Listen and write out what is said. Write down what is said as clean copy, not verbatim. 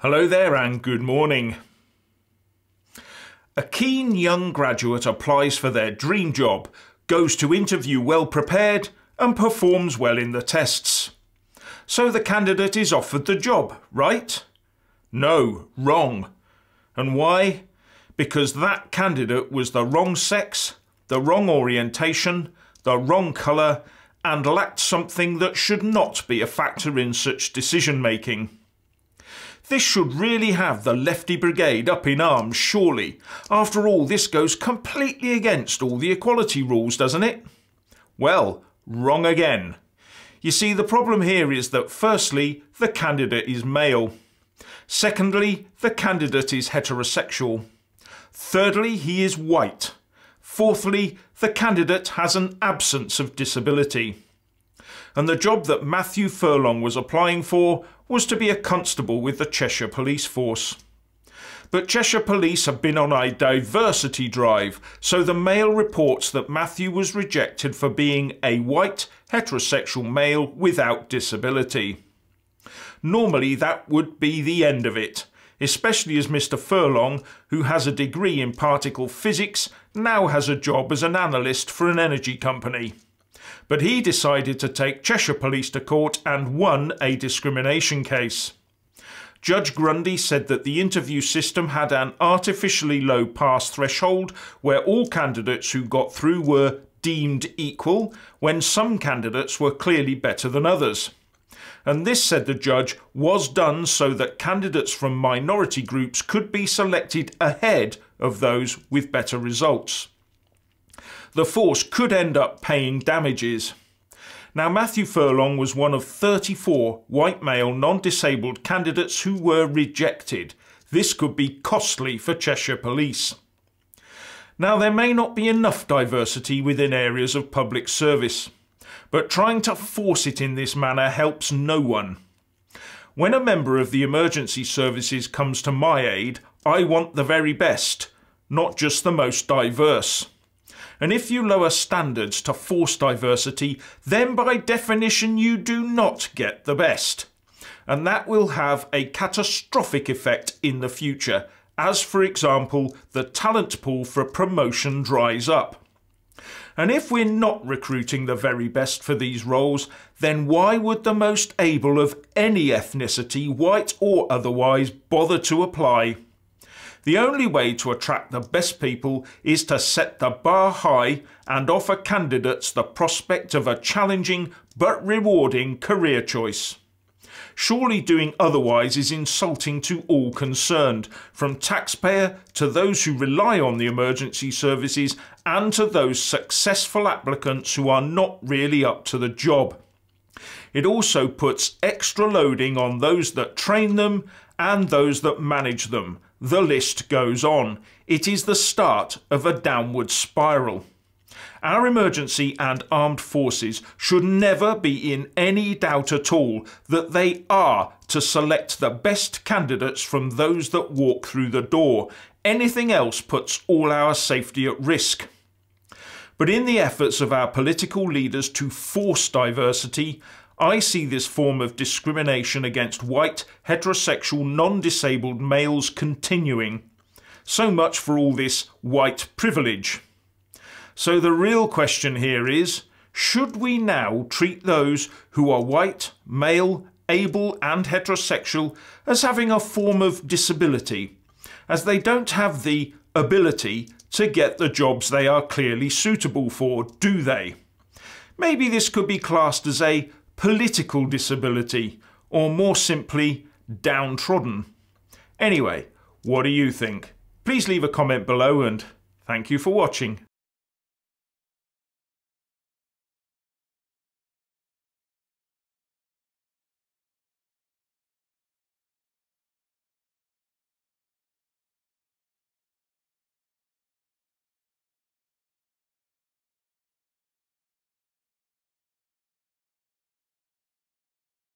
Hello there and good morning. A keen young graduate applies for their dream job, goes to interview well prepared and performs well in the tests. So the candidate is offered the job, right? No, wrong. And why? Because that candidate was the wrong sex, the wrong orientation, the wrong colour, and lacked something that should not be a factor in such decision making. This should really have the lefty brigade up in arms, surely. After all, this goes completely against all the equality rules, doesn't it? Well, wrong again. You see, the problem here is that firstly, the candidate is male. Secondly, the candidate is heterosexual. Thirdly, he is white. Fourthly, the candidate has an absence of disability. And the job that Matthew Furlong was applying for was to be a constable with the Cheshire police force. But Cheshire police have been on a diversity drive, so the Mail reports that Matthew was rejected for being a white, heterosexual male without disability. Normally that would be the end of it, especially as Mr. Furlong, who has a degree in particle physics, now has a job as an analyst for an energy company. But he decided to take Cheshire Police to court and won a discrimination case. Judge Grundy said that the interview system had an artificially low pass threshold where all candidates who got through were deemed equal, when some candidates were clearly better than others. And this, said the judge, was done so that candidates from minority groups could be selected ahead of those with better results. The force could end up paying damages. Now, Matthew Furlong was one of 34 white male non-disabled candidates who were rejected. This could be costly for Cheshire Police. Now, there may not be enough diversity within areas of public service, but trying to force it in this manner helps no one. When a member of the emergency services comes to my aid, I want the very best, not just the most diverse. And if you lower standards to force diversity, then by definition you do not get the best. And that will have a catastrophic effect in the future, as for example, the talent pool for promotion dries up. And if we're not recruiting the very best for these roles, then why would the most able of any ethnicity, white or otherwise, bother to apply? The only way to attract the best people is to set the bar high and offer candidates the prospect of a challenging but rewarding career choice. Surely doing otherwise is insulting to all concerned, from taxpayer to those who rely on the emergency services and to those successful applicants who are not really up to the job. It also puts extra loading on those that train them and those that manage them. The list goes on. It is the start of a downward spiral. Our emergency and armed forces should never be in any doubt at all that they are to select the best candidates from those that walk through the door. Anything else puts all our safety at risk. But in the efforts of our political leaders to force diversity, I see this form of discrimination against white, heterosexual, non-disabled males continuing. So much for all this white privilege. So the real question here is, should we now treat those who are white, male, able and heterosexual as having a form of disability, as they don't have the ability to get the jobs they are clearly suitable for, do they? Maybe this could be classed as a political disability, or more simply, downtrodden. Anyway, what do you think? Please leave a comment below and thank you for watching.